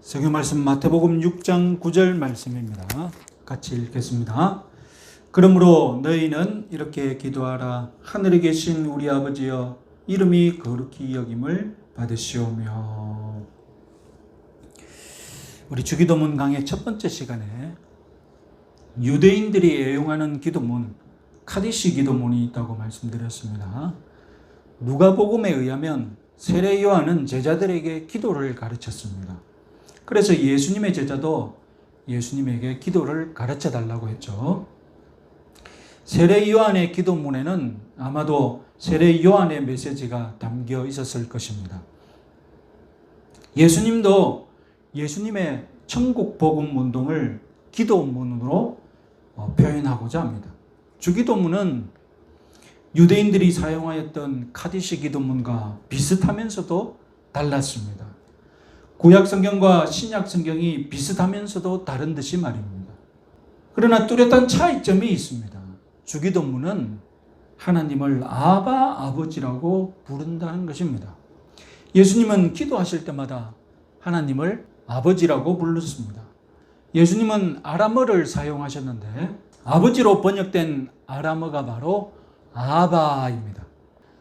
성경 말씀 마태복음 6장 9절 말씀입니다. 같이 읽겠습니다. 그러므로 너희는 이렇게 기도하라. 하늘에 계신 우리 아버지여, 이름이 거룩히 여김을 받으시오며. 우리 주기도문 강의 첫 번째 시간에 유대인들이 애용하는 기도문, 카디시 기도문이 있다고 말씀드렸습니다. 누가복음에 의하면 세례 요한은 제자들에게 기도를 가르쳤습니다. 그래서 예수님의 제자도 예수님에게 기도를 가르쳐 달라고 했죠. 세례 요한의 기도문에는 아마도 세례 요한의 메시지가 담겨 있었을 것입니다. 예수님도 예수님의 천국 복음 운동을 기도문으로 표현하고자 합니다. 주기도문은 유대인들이 사용하였던 카디시 기도문과 비슷하면서도 달랐습니다. 구약 성경과 신약 성경이 비슷하면서도 다른 듯이 말입니다. 그러나 뚜렷한 차이점이 있습니다. 주기도문은 하나님을 아바, 아버지라고 부른다는 것입니다. 예수님은 기도하실 때마다 하나님을 아버지라고 불렀습니다. 예수님은 아람어를 사용하셨는데 아버지로 번역된 아람어가 바로 아바입니다.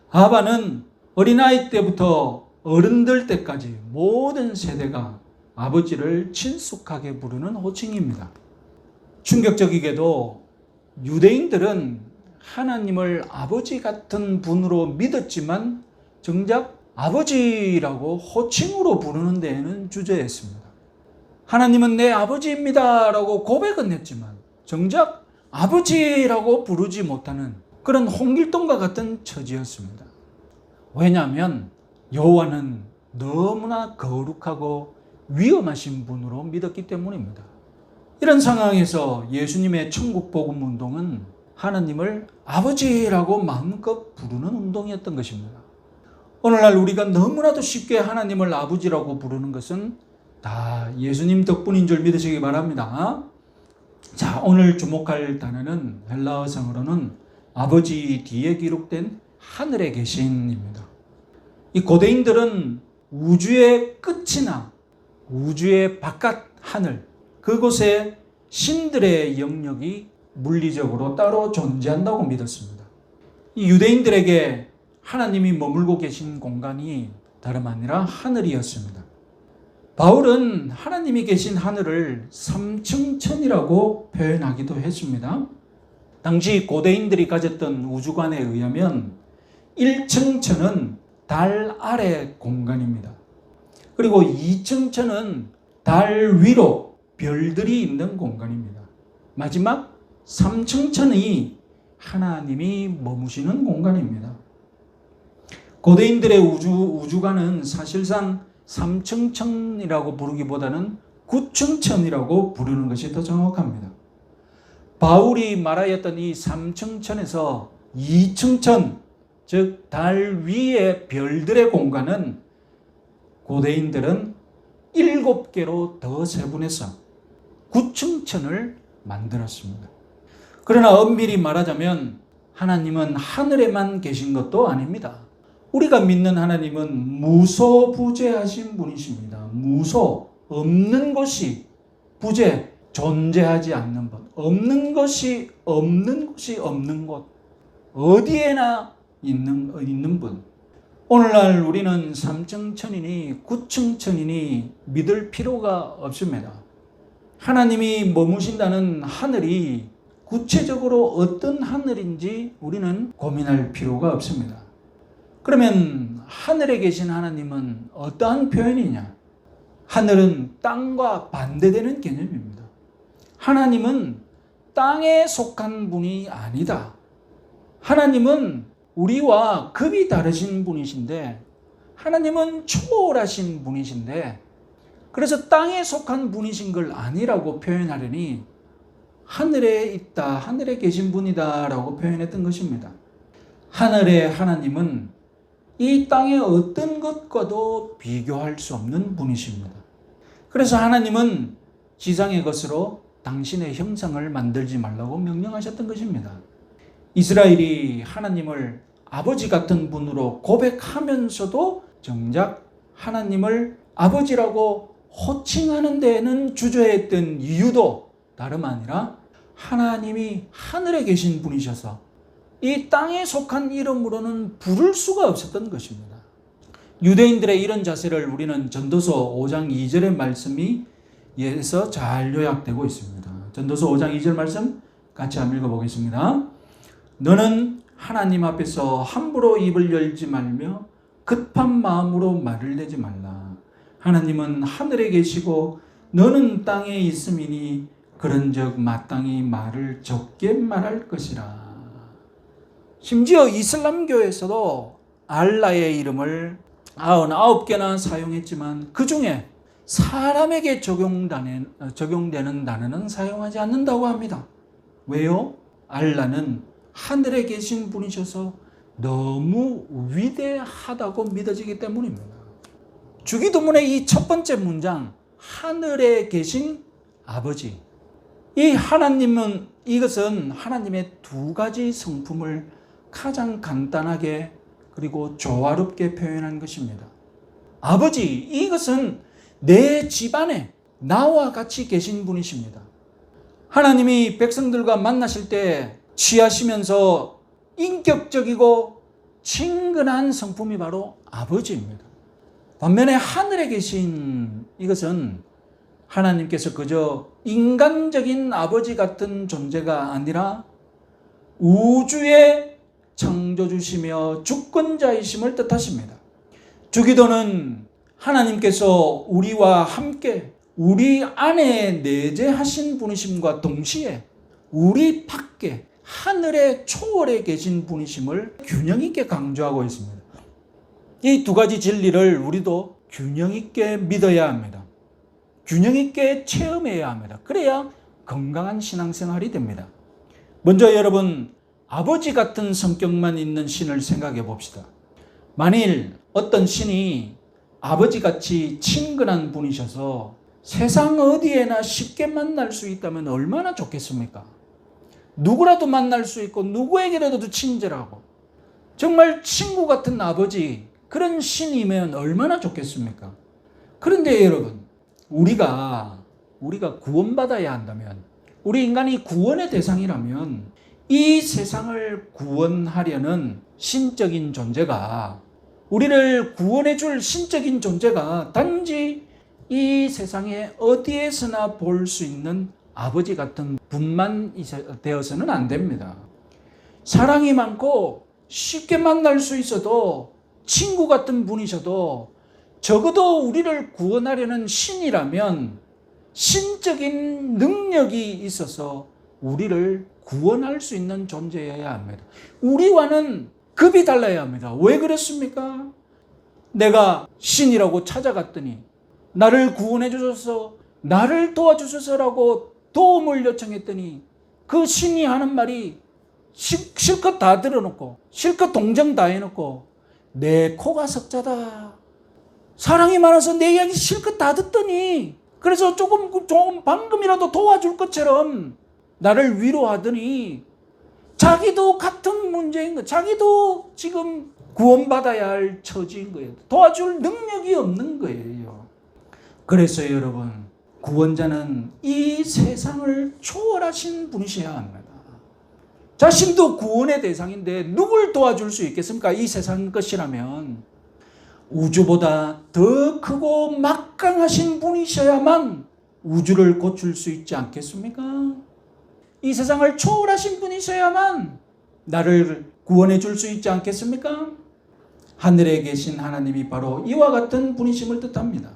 아바는 어린아이 때부터 어른들 때까지 모든 세대가 아버지를 친숙하게 부르는 호칭입니다. 충격적이게도 유대인들은 하나님을 아버지 같은 분으로 믿었지만 정작 아버지라고 호칭으로 부르는 데에는 주저했습니다. 하나님은 내 아버지입니다 라고 고백은 했지만 정작 아버지라고 부르지 못하는 그런 홍길동과 같은 처지였습니다. 왜냐하면 여호와는 너무나 거룩하고 위험하신 분으로 믿었기 때문입니다. 이런 상황에서 예수님의 천국 복음 운동은 하나님을 아버지라고 마음껏 부르는 운동이었던 것입니다. 오늘날 우리가 너무나도 쉽게 하나님을 아버지라고 부르는 것은 다 예수님 덕분인 줄 믿으시기 바랍니다. 자, 오늘 주목할 단어는 헬라어성으로는 아버지 뒤에 기록된 하늘에 계신입니다. 이 고대인들은 우주의 끝이나 우주의 바깥 하늘, 그곳에 신들의 영역이 물리적으로 따로 존재한다고 믿었습니다. 이 유대인들에게 하나님이 머물고 계신 공간이 다름 아니라 하늘이었습니다. 바울은 하나님이 계신 하늘을 삼층천이라고 표현하기도 했습니다. 당시 고대인들이 가졌던 우주관에 의하면 1층천은 달 아래 공간입니다. 그리고 2층천은 달 위로 별들이 있는 공간입니다. 마지막 3층천이 하나님이 머무시는 공간입니다. 고대인들의 우주관은 사실상 3층천이라고 부르기보다는 9층천이라고 부르는 것이 더 정확합니다. 바울이 말하였던 이 3층천에서 2층천, 즉 달 위의 별들의 공간은 고대인들은 7개로 더 세분해서 9층천을 만들었습니다. 그러나 엄밀히 말하자면 하나님은 하늘에만 계신 것도 아닙니다. 우리가 믿는 하나님은 무소부재하신 분이십니다. 무소, 없는 것이, 부재, 존재하지 않는 것, 없는 것이 없는 곳, 어디에나 있는 분. 오늘날 우리는 3층천이니 9층천이니 믿을 필요가 없습니다. 하나님이 머무신다는 하늘이 구체적으로 어떤 하늘인지 우리는 고민할 필요가 없습니다. 그러면 하늘에 계신 하나님은 어떠한 표현이냐? 하늘은 땅과 반대되는 개념입니다. 하나님은 땅에 속한 분이 아니다. 하나님은 우리와 급이 다르신 분이신데, 하나님은 초월하신 분이신데, 그래서 땅에 속한 분이신 걸 아니라고 표현하려니 하늘에 있다, 하늘에 계신 분이다 라고 표현했던 것입니다. 하늘의 하나님은 이 땅의 어떤 것과도 비교할 수 없는 분이십니다. 그래서 하나님은 지상의 것으로 당신의 형상을 만들지 말라고 명령하셨던 것입니다. 이스라엘이 하나님을 아버지 같은 분으로 고백하면서도 정작 하나님을 아버지라고 호칭하는 데에는 주저했던 이유도 다름 아니라 하나님이 하늘에 계신 분이셔서 이 땅에 속한 이름으로는 부를 수가 없었던 것입니다. 유대인들의 이런 자세를 우리는 전도서 5장 2절의 말씀이 에서 잘 요약되고 있습니다. 전도서 5장 2절 말씀 같이 한번 읽어보겠습니다. 너는 하나님 앞에서 함부로 입을 열지 말며 급한 마음으로 말을 내지 말라. 하나님은 하늘에 계시고 너는 땅에 있음이니 그런즉 마땅히 말을 적게 말할 것이라. 심지어 이슬람교에서도 알라의 이름을 99개나 사용했지만 그 중에 사람에게 적용되는 단어는 사용하지 않는다고 합니다. 왜요? 알라는 하늘에 계신 분이셔서 너무 위대하다고 믿어지기 때문입니다. 주기도문의 이 첫 번째 문장, 하늘에 계신 아버지. 이 하나님은, 이것은 하나님의 두 가지 성품을 가장 간단하게 그리고 조화롭게 표현한 것입니다. 아버지, 이것은 내 집안에 나와 같이 계신 분이십니다. 하나님이 백성들과 만나실 때 취하시면서 인격적이고 친근한 성품이 바로 아버지입니다. 반면에 하늘에 계신 이것은 하나님께서 그저 인간적인 아버지 같은 존재가 아니라 우주의 창조주시며 주권자이심을 뜻하십니다. 주기도는 하나님께서 우리와 함께 우리 안에 내재하신 분이심과 동시에 우리 밖에 하늘의 초월에 계신 분이심을 균형 있게 강조하고 있습니다. 이 두 가지 진리를 우리도 균형 있게 믿어야 합니다. 균형 있게 체험해야 합니다. 그래야 건강한 신앙생활이 됩니다. 먼저 여러분, 아버지 같은 성격만 있는 신을 생각해 봅시다. 만일 어떤 신이 아버지같이 친근한 분이셔서 세상 어디에나 쉽게 만날 수 있다면 얼마나 좋겠습니까? 누구라도 만날 수 있고 누구에게라도 친절하고 정말 친구 같은 아버지, 그런 신이면 얼마나 좋겠습니까? 그런데 여러분, 우리가 구원받아야 한다면, 우리 인간이 구원의 대상이라면 이 세상을 구원하려는 신적인 존재가, 우리를 구원해 줄 신적인 존재가 단지 이 세상에 어디에서나 볼 수 있는 아버지 같은 분만 되어서는 안 됩니다. 사랑이 많고 쉽게 만날 수 있어도 친구 같은 분이셔도 적어도 우리를 구원하려는 신이라면 신적인 능력이 있어서 우리를 구원할 수 있는 존재여야 합니다. 우리와는 급이 달라야 합니다. 왜 그렇습니까? 내가 신이라고 찾아갔더니 나를 구원해 주셔서, 나를 도와주셔서라고 도움을 요청했더니 그 신이 하는 말이 실컷 다 들어놓고 실컷 동정 다 해놓고 내 코가 석자다, 사랑이 많아서 내 이야기 실컷 다 듣더니, 그래서 조금 방금이라도 도와줄 것처럼 나를 위로하더니 자기도 같은 문제인 거예요. 자기도 지금 구원받아야 할 처지인 거예요. 도와줄 능력이 없는 거예요. 그래서 여러분, 구원자는 이 세상을 초월하신 분이셔야 합니다. 자신도 구원의 대상인데 누굴 도와줄 수 있겠습니까? 이 세상 것이라면 우주보다 더 크고 막강하신 분이셔야만 우주를 고칠 수 있지 않겠습니까? 이 세상을 초월하신 분이셔야만 나를 구원해 줄 수 있지 않겠습니까? 하늘에 계신 하나님이 바로 이와 같은 분이심을 뜻합니다.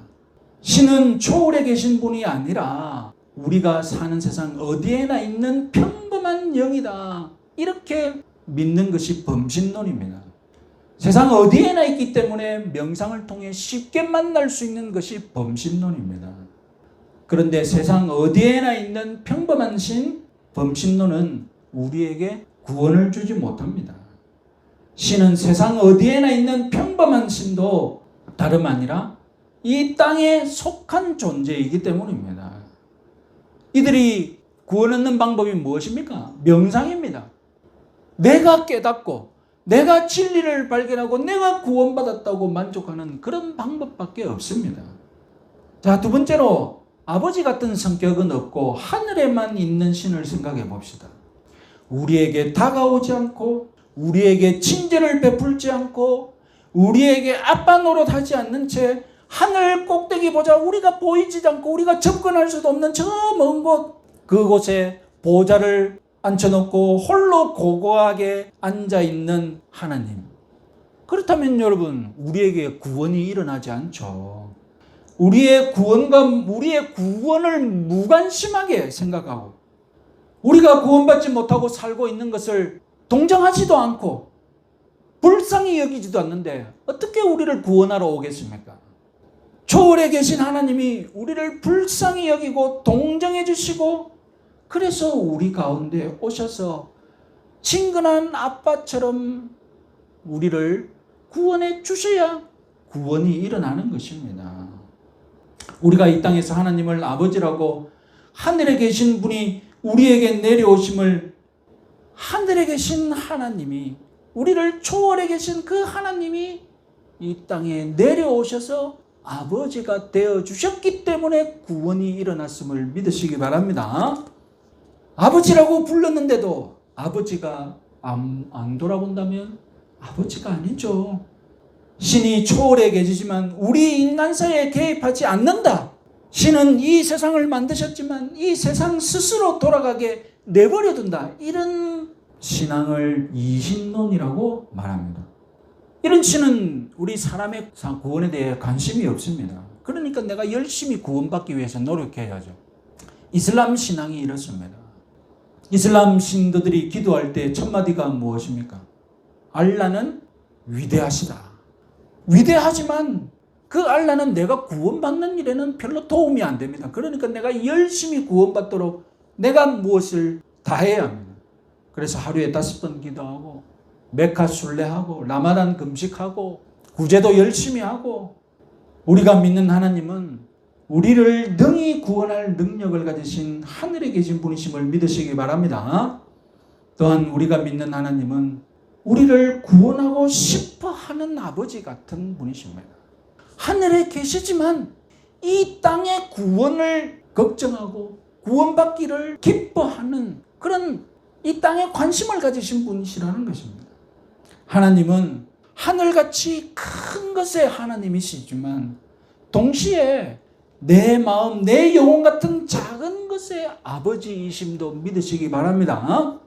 신은 초월에 계신 분이 아니라 우리가 사는 세상 어디에나 있는 평범한 영이다, 이렇게 믿는 것이 범신론입니다. 세상 어디에나 있기 때문에 명상을 통해 쉽게 만날 수 있는 것이 범신론입니다. 그런데 세상 어디에나 있는 평범한 신, 범신론은 우리에게 구원을 주지 못합니다. 신은 세상 어디에나 있는 평범한 신도 다름 아니라 이 땅에 속한 존재이기 때문입니다. 이들이 구원 얻는 방법이 무엇입니까? 명상입니다. 내가 깨닫고 내가 진리를 발견하고 내가 구원받았다고 만족하는 그런 방법밖에 없습니다. 자, 두 번째로 아버지 같은 성격은 없고 하늘에만 있는 신을 생각해 봅시다. 우리에게 다가오지 않고 우리에게 친절을 베풀지 않고 우리에게 아빠 노릇하지 않는 채 하늘 꼭대기 보자 우리가 보이지 않고 우리가 접근할 수도 없는 저 먼 곳 그곳에 보좌를 앉혀놓고 홀로 고고하게 앉아있는 하나님. 그렇다면 여러분 우리에게 구원이 일어나지 않죠. 우리의 구원과 우리의 구원을 무관심하게 생각하고 우리가 구원받지 못하고 살고 있는 것을 동정하지도 않고 불쌍히 여기지도 않는데 어떻게 우리를 구원하러 오겠습니까? 초월에 계신 하나님이 우리를 불쌍히 여기고 동정해 주시고 그래서 우리 가운데 오셔서 친근한 아빠처럼 우리를 구원해 주셔야 구원이 일어나는 것입니다. 우리가 이 땅에서 하나님을 아버지라고 하늘에 계신 분이 우리에게 내려오심을 하늘에 계신 하나님이 우리를 초월해 계신 그 하나님이 이 땅에 내려오셔서 아버지가 되어 주셨기 때문에 구원이 일어났음을 믿으시기 바랍니다. 아버지라고 불렀는데도 아버지가 안 돌아본다면 아버지가 아니죠. 신이 초월해 계시지만 우리 인간사에 개입하지 않는다. 신은 이 세상을 만드셨지만 이 세상 스스로 돌아가게 내버려둔다. 이런 신앙을 이신론이라고 말합니다. 이런 신은 우리 사람의 구원에 대해 관심이 없습니다. 그러니까 내가 열심히 구원받기 위해서 노력해야죠. 이슬람 신앙이 이렇습니다. 이슬람 신도들이 기도할 때 첫마디가 무엇입니까? 알라는 위대하시다. 위대하지만 그 알라는 내가 구원받는 일에는 별로 도움이 안 됩니다. 그러니까 내가 열심히 구원받도록 내가 무엇을 다해야 합니다. 그래서 하루에 5번 기도하고 메카 순례하고 라마단 금식하고 구제도 열심히 하고 우리가 믿는 하나님은 우리를 능히 구원할 능력을 가지신 하늘에 계신 분이심을 믿으시기 바랍니다. 또한 우리가 믿는 하나님은 우리를 구원하고 싶어 하는 아버지 같은 분이십니다. 하늘에 계시지만 이 땅의 구원을 걱정하고 구원받기를 기뻐하는 그런 이 땅에 관심을 가지신 분이시라는 것입니다. 하나님은 하늘같이 큰 것의 하나님이시지만 동시에 내 마음, 내 영혼 같은 작은 것의 아버지이심도 믿으시기 바랍니다.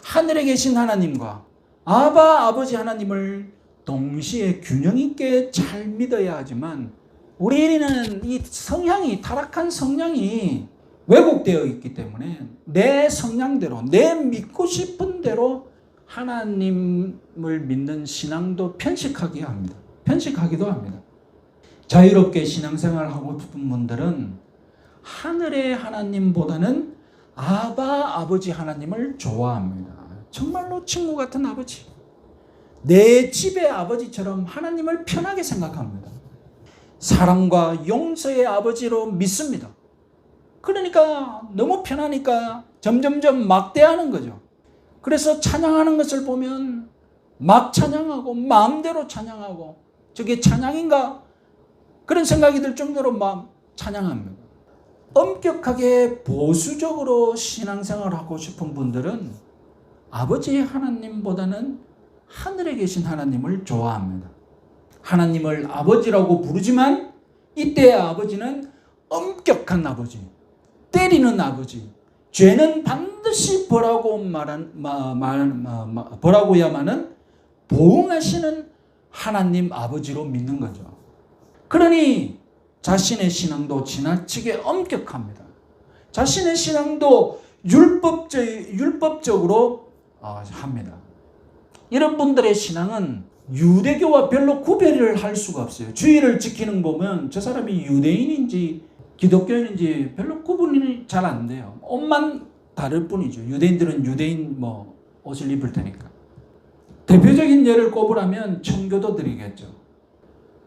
하늘에 계신 하나님과 아버지 하나님을 동시에 균형 있게 잘 믿어야 하지만 우리는 이 성향이 타락한 성향이 왜곡되어 있기 때문에 내 성향대로 내 믿고 싶은 대로 하나님을 믿는 신앙도 편식하기도 합니다. 자유롭게 신앙생활을 하고 싶은 분들은 하늘의 하나님보다는 아버지 하나님을 좋아합니다. 정말로 친구 같은 아버지. 내 집의 아버지처럼 하나님을 편하게 생각합니다. 사랑과 용서의 아버지로 믿습니다. 그러니까 너무 편하니까 점점점 막대하는 거죠. 그래서 찬양하는 것을 보면 막 찬양하고 마음대로 찬양하고 저게 찬양인가? 그런 생각이 들 정도로 막 찬양합니다. 엄격하게 보수적으로 신앙생활을 하고 싶은 분들은 아버지 하나님보다는 하늘에 계신 하나님을 좋아합니다. 하나님을 아버지라고 부르지만 이때의 아버지는 엄격한 아버지, 때리는 아버지, 죄는 반드시 벌하고야만은 보응하시는 하나님 아버지로 믿는 거죠. 그러니 자신의 신앙도 지나치게 엄격합니다. 자신의 신앙도 율법적으로 합니다. 이런 분들의 신앙은 유대교와 별로 구별을 할 수가 없어요. 주의를 지키는 거 보면 저 사람이 유대인인지 기독교인인지 별로 구분이 잘 안 돼요. 옷만 다를 뿐이죠. 유대인들은 유대인 옷을 입을 테니까. 대표적인 예를 꼽으라면 청교도들이겠죠.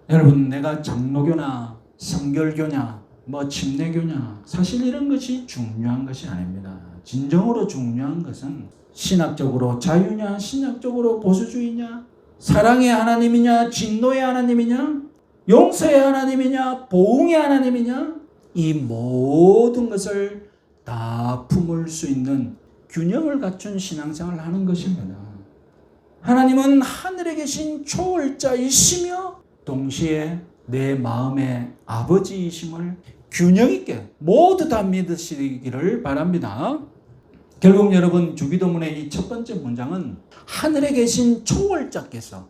여러분, 내가 장로교나 성결교냐 침례교냐 사실 이런 것이 중요한 것이 아닙니다. 진정으로 중요한 것은 신학적으로 자유냐 신학적으로 보수주의냐 사랑의 하나님이냐 진노의 하나님이냐 용서의 하나님이냐, 보응의 하나님이냐, 이 모든 것을 다 품을 수 있는 균형을 갖춘 신앙생활을 하는 것입니다. 하나님은 하늘에 계신 초월자이시며 동시에 내 마음의 아버지이심을 균형 있게 모두 다 믿으시기를 바랍니다. 결국 여러분, 주기도문의 이 첫 번째 문장은 하늘에 계신 초월자께서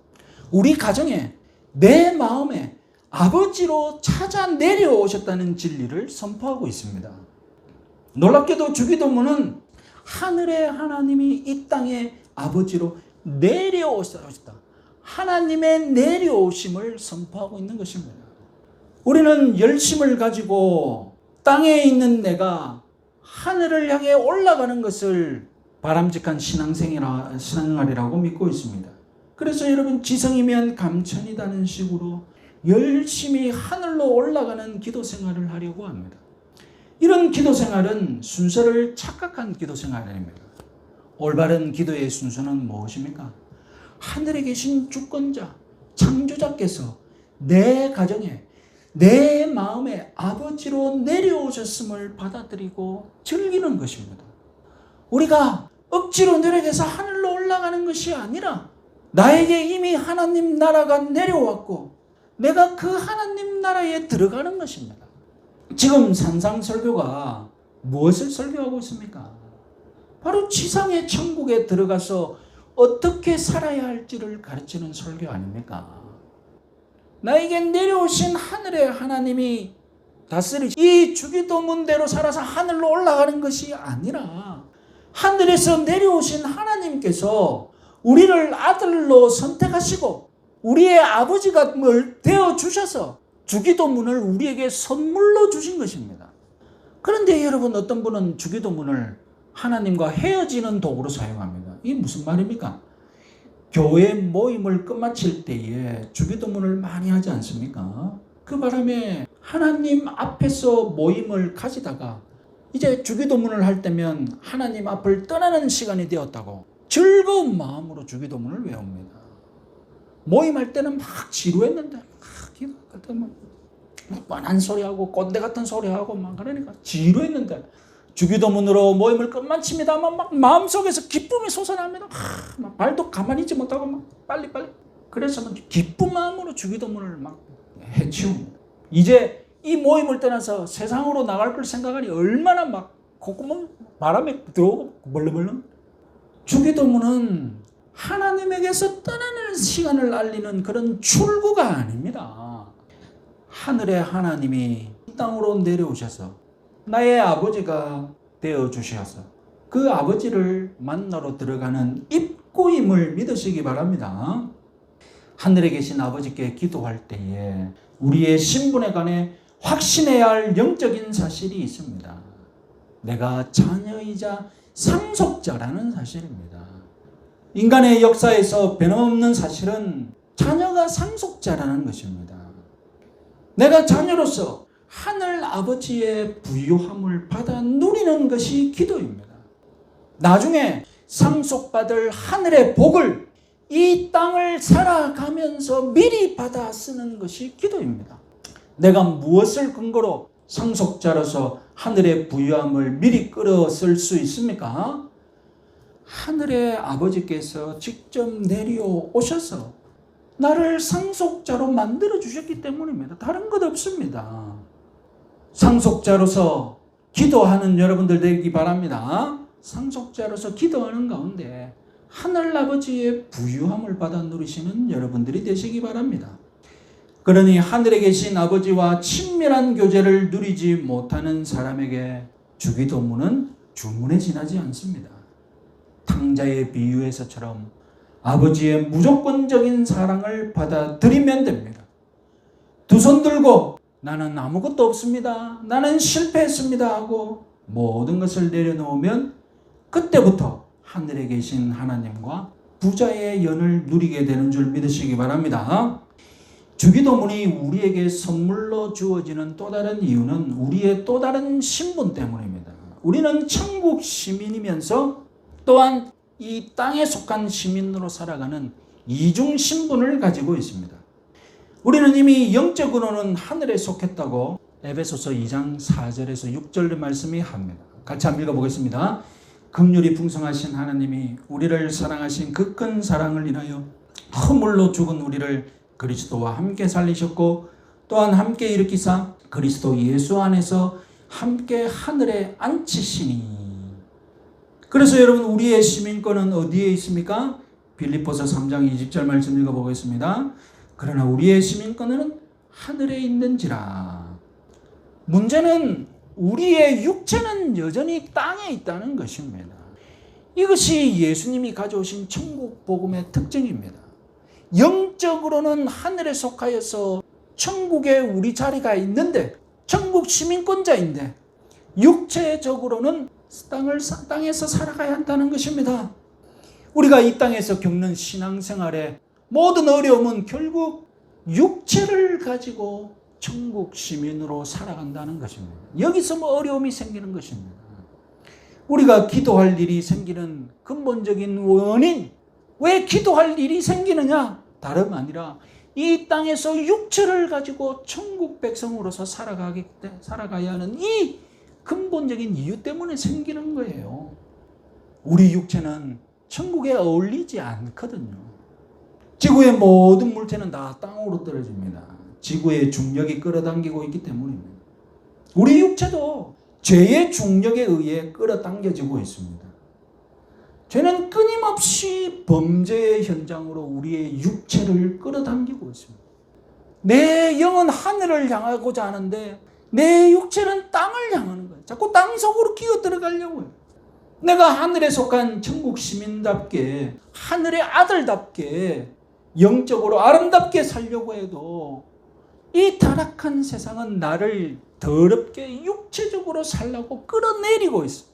우리 가정에 내 마음에 아버지로 찾아 내려오셨다는 진리를 선포하고 있습니다. 놀랍게도 주기도문은 하늘의 하나님이 이 땅에 아버지로 내려오셨다. 하나님의 내려오심을 선포하고 있는 것입니다. 우리는 열심을 가지고 땅에 있는 내가 하늘을 향해 올라가는 것을 바람직한 신앙생활이라고 믿고 있습니다. 그래서 여러분, 지성이면 감천이다는 식으로 열심히 하늘로 올라가는 기도 생활을 하려고 합니다. 이런 기도 생활은 순서를 착각한 기도 생활이 아닙니다. 올바른 기도의 순서는 무엇입니까? 하늘에 계신 주권자, 창조자께서 내 가정에, 내 마음에 아버지로 내려오셨음을 받아들이고 즐기는 것입니다. 우리가 억지로 노력해서 하늘로 올라가는 것이 아니라 나에게 이미 하나님 나라가 내려왔고 내가 그 하나님 나라에 들어가는 것입니다. 지금 산상설교가 무엇을 설교하고 있습니까? 바로 지상의 천국에 들어가서 어떻게 살아야 할지를 가르치는 설교 아닙니까? 나에게 내려오신 하늘의 하나님이 다스리시 이 주기도문대로 살아서 하늘로 올라가는 것이 아니라 하늘에서 내려오신 하나님께서 우리를 아들로 선택하시고 우리의 아버지가 되어 주셔서 주기도문을 우리에게 선물로 주신 것입니다. 그런데 여러분, 어떤 분은 주기도문을 하나님과 헤어지는 도구로 사용합니다. 이게 무슨 말입니까? 교회 모임을 끝마칠 때에 주기도문을 많이 하지 않습니까? 그 바람에 하나님 앞에서 모임을 가지다가 이제 주기도문을 할 때면 하나님 앞을 떠나는 시간이 되었다고 즐거운 마음으로 주기도문을 외웁니다. 모임할 때는 막 지루했는데 막 기도할 때 막 뻔한 소리하고 꼰대 같은 소리하고 막 그러니까 지루했는데 주기도문으로 모임을 끝마칩니다만 막 마음속에서 기쁨이 솟아납니다. 막 발도 가만히 있지 못하고 막 빨리 그래서 기쁜 마음으로 주기도문을 막 해치웁니다. 이제 이 모임을 떠나서 세상으로 나갈 걸 생각하니 얼마나 막 콧구멍 바람에 들어오고 벌렁벌렁. 주기도문은 하나님에게서 떠나는 시간을 알리는 그런 출구가 아닙니다. 하늘의 하나님이 이 땅으로 내려오셔서 나의 아버지가 되어주셔서 그 아버지를 만나러 들어가는 입구임을 믿으시기 바랍니다. 하늘에 계신 아버지께 기도할 때에 우리의 신분에 관해 확신해야 할 영적인 사실이 있습니다. 내가 자녀이자 상속자라는 사실입니다. 인간의 역사에서 변함없는 사실은 자녀가 상속자라는 것입니다. 내가 자녀로서 하늘 아버지의 부유함을 받아 누리는 것이 기도입니다. 나중에 상속받을 하늘의 복을 이 땅을 살아가면서 미리 받아 쓰는 것이 기도입니다. 내가 무엇을 근거로 상속자로서 하늘의 부유함을 미리 끌어쓸 수 있습니까? 하늘의 아버지께서 직접 내려오셔서 나를 상속자로 만들어 주셨기 때문입니다. 다른 것 없습니다. 상속자로서 기도하는 여러분들 되기 바랍니다. 상속자로서 기도하는 가운데 하늘 아버지의 부유함을 받아 누리시는 여러분들이 되시기 바랍니다. 그러니 하늘에 계신 아버지와 친밀한 교제를 누리지 못하는 사람에게 주기도문은 주문에 지나지 않습니다. 탕자의 비유에서처럼 아버지의 무조건적인 사랑을 받아들이면 됩니다. 두 손 들고 나는 아무것도 없습니다. 나는 실패했습니다 하고 모든 것을 내려놓으면 그때부터 하늘에 계신 하나님과 부자의 연을 누리게 되는 줄 믿으시기 바랍니다. 주기도문이 우리에게 선물로 주어지는 또 다른 이유는 우리의 또 다른 신분 때문입니다. 우리는 천국 시민이면서 또한 이 땅에 속한 시민으로 살아가는 이중 신분을 가지고 있습니다. 우리는 이미 영적으로는 하늘에 속했다고 에베소서 2장 4절에서 6절의 말씀이 합니다. 같이 한번 읽어보겠습니다. 긍휼이 풍성하신 하나님이 우리를 사랑하신 그 큰 사랑을 인하여 허물로 죽은 우리를 그리스도와 함께 살리셨고 또한 함께 일으키사 그리스도 예수 안에서 함께 하늘에 앉히시니. 그래서 여러분, 우리의 시민권은 어디에 있습니까? 빌립보서 3장 20절 말씀 읽어보겠습니다. 그러나 우리의 시민권은 하늘에 있는지라. 문제는 우리의 육체는 여전히 땅에 있다는 것입니다. 이것이 예수님이 가져오신 천국 복음의 특징입니다. 영적으로는 하늘에 속하여서 천국에 우리 자리가 있는데, 천국 시민권자인데, 육체적으로는 땅에서 살아가야 한다는 것입니다. 우리가 이 땅에서 겪는 신앙생활의 모든 어려움은 결국 육체를 가지고 천국 시민으로 살아간다는 것입니다. 여기서 어려움이 생기는 것입니다. 우리가 기도할 일이 생기는 근본적인 원인, 왜 기도할 일이 생기느냐? 다름 아니라 이 땅에서 육체를 가지고 천국 백성으로서 살아가야 하는 이 근본적인 이유 때문에 생기는 거예요. 우리 육체는 천국에 어울리지 않거든요. 지구의 모든 물체는 다 땅으로 떨어집니다. 지구의 중력이 끌어당기고 있기 때문입니다. 우리 육체도 죄의 중력에 의해 끌어당겨지고 있습니다. 죄는 끊임없이 범죄의 현장으로 우리의 육체를 끌어당기고 있습니다. 내 영은 하늘을 향하고자 하는데 내 육체는 땅을 향하는 거예요. 자꾸 땅 속으로 기어 들어가려고 해요. 내가 하늘에 속한 천국 시민답게, 하늘의 아들답게, 영적으로 아름답게 살려고 해도 이 타락한 세상은 나를 더럽게 육체적으로 살라고 끌어내리고 있어.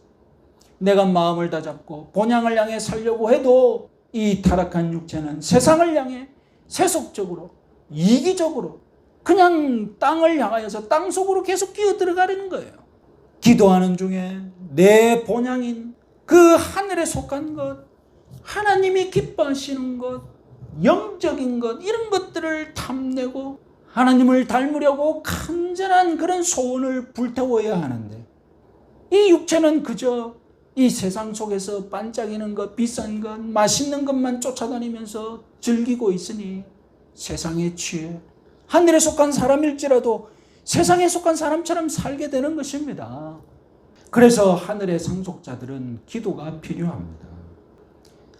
내가 마음을 다잡고 본향을 향해 살려고 해도 이 타락한 육체는 세상을 향해 세속적으로, 이기적으로 그냥 땅을 향하여서 땅 속으로 계속 기어 들어가려는 거예요. 기도하는 중에 내 본향인 그 하늘에 속한 것, 하나님이 기뻐하시는 것, 영적인 것, 이런 것들을 탐내고 하나님을 닮으려고 간절한 그런 소원을 불태워야 하는데, 이 육체는 그저 이 세상 속에서 반짝이는 것, 비싼 것, 맛있는 것만 쫓아다니면서 즐기고 있으니 세상에 취해 하늘에 속한 사람일지라도 세상에 속한 사람처럼 살게 되는 것입니다. 그래서 하늘의 상속자들은 기도가 필요합니다.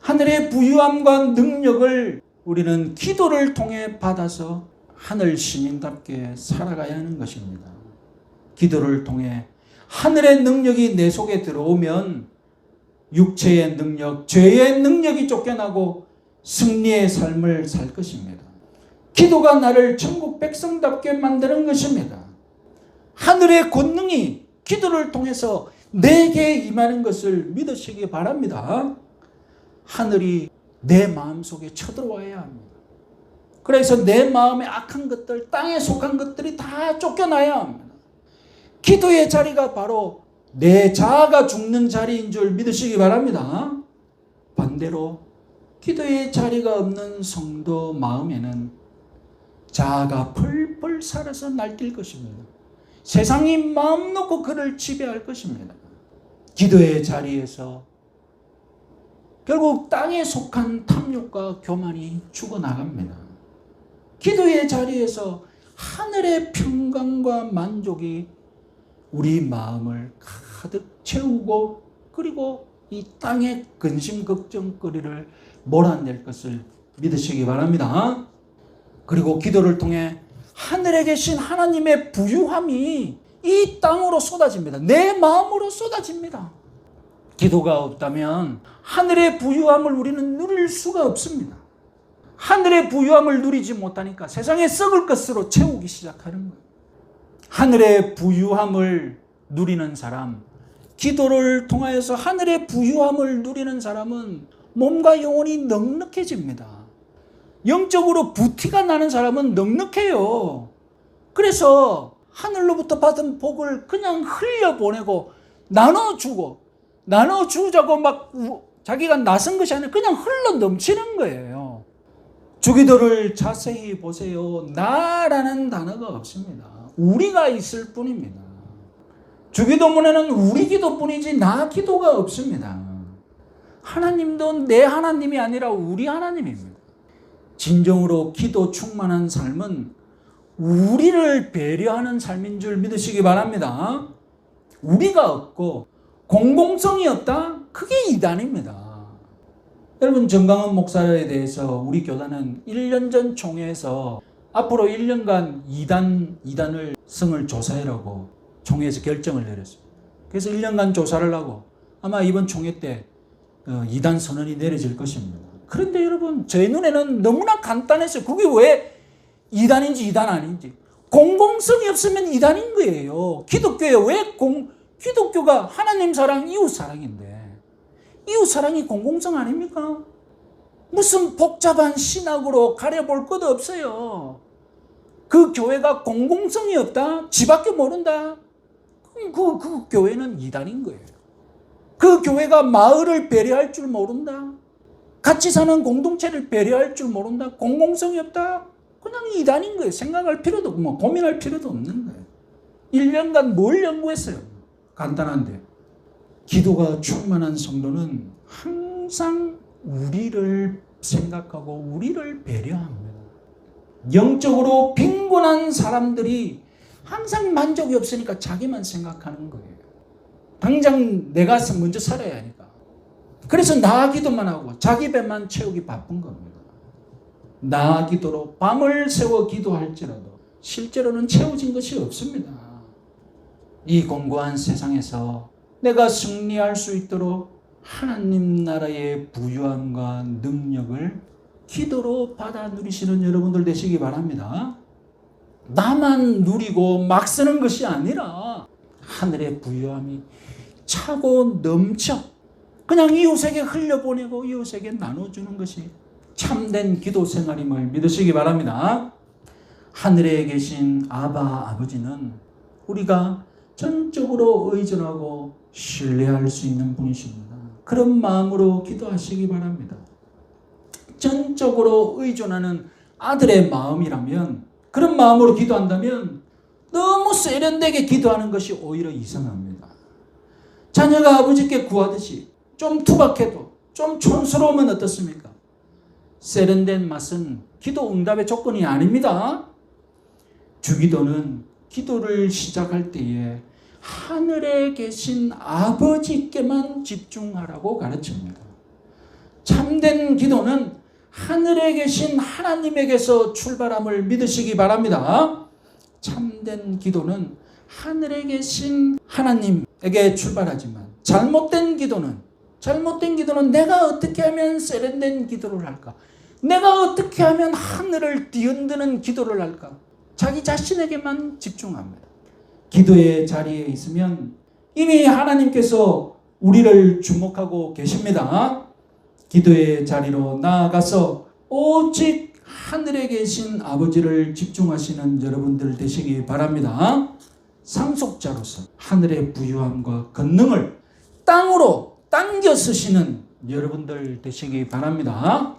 하늘의 부유함과 능력을 우리는 기도를 통해 받아서 하늘 시민답게 살아가야 하는 것입니다. 기도를 통해 하늘의 능력이 내 속에 들어오면 육체의 능력, 죄의 능력이 쫓겨나고 승리의 삶을 살 것입니다. 기도가 나를 천국 백성답게 만드는 것입니다. 하늘의 권능이 기도를 통해서 내게 임하는 것을 믿으시기 바랍니다. 하늘이 내 마음속에 쳐들어와야 합니다. 그래서 내 마음의 악한 것들, 땅에 속한 것들이 다 쫓겨나야 합니다. 기도의 자리가 바로 내 자아가 죽는 자리인 줄 믿으시기 바랍니다. 반대로 기도의 자리가 없는 성도 마음에는 자아가 펄펄 살아서 날뛸 것입니다. 세상이 마음 놓고 그를 지배할 것입니다. 기도의 자리에서 결국 땅에 속한 탐욕과 교만이 죽어나갑니다. 기도의 자리에서 하늘의 평강과 만족이 우리 마음을 가득 채우고, 그리고 이 땅의 근심 걱정거리를 몰아낼 것을 믿으시기 바랍니다. 그리고 기도를 통해 하늘에 계신 하나님의 부유함이 이 땅으로 쏟아집니다. 내 마음으로 쏟아집니다. 기도가 없다면 하늘의 부유함을 우리는 누릴 수가 없습니다. 하늘의 부유함을 누리지 못하니까 세상에 썩을 것으로 채우기 시작하는 거예요. 하늘의 부유함을 누리는 사람, 기도를 통하여서 하늘의 부유함을 누리는 사람은 몸과 영혼이 넉넉해집니다. 영적으로 부티가 나는 사람은 넉넉해요. 그래서 하늘로부터 받은 복을 그냥 흘려보내고 나눠주자고 막 자기가 나선 것이 아니라 그냥 흘러 넘치는 거예요. 주기도를 자세히 보세요. 나라는 단어가 없습니다. 우리가 있을 뿐입니다. 주기도문에는 우리 기도뿐이지 나 기도가 없습니다. 하나님도 내 하나님이 아니라 우리 하나님입니다. 진정으로 기도 충만한 삶은 우리를 배려하는 삶인 줄 믿으시기 바랍니다. 우리가 없고 공공성이 없다? 그게 이단입니다. 여러분, 정강원 목사에 대해서 우리 교단은 1년 전 총회에서 앞으로 1년간 이단을 성을 조사해라고 총회에서 결정을 내렸습니다. 그래서 1년간 조사를 하고 아마 이번 총회 때 이단 선언이 내려질 것입니다. 그런데 여러분, 제 눈에는 너무나 간단했어요. 그게 왜 이단인지 이단 아닌지. 공공성이 없으면 이단인 거예요. 기독교에 기독교가 하나님 사랑, 이웃 사랑인데 이웃 사랑이 공공성 아닙니까? 무슨 복잡한 신학으로 가려볼 것도 없어요. 그 교회가 공공성이 없다? 지밖에 모른다? 그럼 그 교회는 이단인 거예요. 그 교회가 마을을 배려할 줄 모른다? 같이 사는 공동체를 배려할 줄 모른다? 공공성이 없다? 그냥 이단인 거예요. 생각할 필요도 없고 고민할 필요도 없는 거예요. 1년간 뭘 연구했어요? 간단한데. 기도가 충만한 성도는 항상 우리를 생각하고 우리를 배려합니다. 영적으로 빈곤한 사람들이 항상 만족이 없으니까 자기만 생각하는 거예요. 당장 내가 먼저 살아야 하니까. 그래서 나아 기도만 하고 자기 배만 채우기 바쁜 겁니다. 나아 기도로 밤을 새워 기도할지라도 실제로는 채워진 것이 없습니다. 이 공고한 세상에서 내가 승리할 수 있도록 하나님 나라의 부유함과 능력을 기도로 받아 누리시는 여러분들 되시기 바랍니다. 나만 누리고 막 쓰는 것이 아니라 하늘의 부유함이 차고 넘쳐 그냥 이웃에게 흘려보내고 이웃에게 나눠주는 것이 참된 기도 생활임을 믿으시기 바랍니다. 하늘에 계신 아버지는 우리가 전적으로 의존하고 신뢰할 수 있는 분이십니다. 그런 마음으로 기도하시기 바랍니다. 전적으로 의존하는 아들의 마음이라면, 그런 마음으로 기도한다면 너무 세련되게 기도하는 것이 오히려 이상합니다. 자녀가 아버지께 구하듯이 좀 투박해도 좀 촌스러우면 어떻습니까? 세련된 맛은 기도 응답의 조건이 아닙니다. 주기도는 기도를 시작할 때에 하늘에 계신 아버지께만 집중하라고 가르칩니다. 참된 기도는 하늘에 계신 하나님에게서 출발함을 믿으시기 바랍니다. 참된 기도는 하늘에 계신 하나님에게 출발하지만 잘못된 기도는 내가 어떻게 하면 세련된 기도를 할까? 내가 어떻게 하면 하늘을 뒤흔드는 기도를 할까? 자기 자신에게만 집중합니다. 기도의 자리에 있으면 이미 하나님께서 우리를 주목하고 계십니다. 기도의 자리로 나아가서 오직 하늘에 계신 아버지를 집중하시는 여러분들 되시기 바랍니다. 상속자로서 하늘의 부유함과 권능을 땅으로 당겨 쓰시는 여러분들 되시기 바랍니다.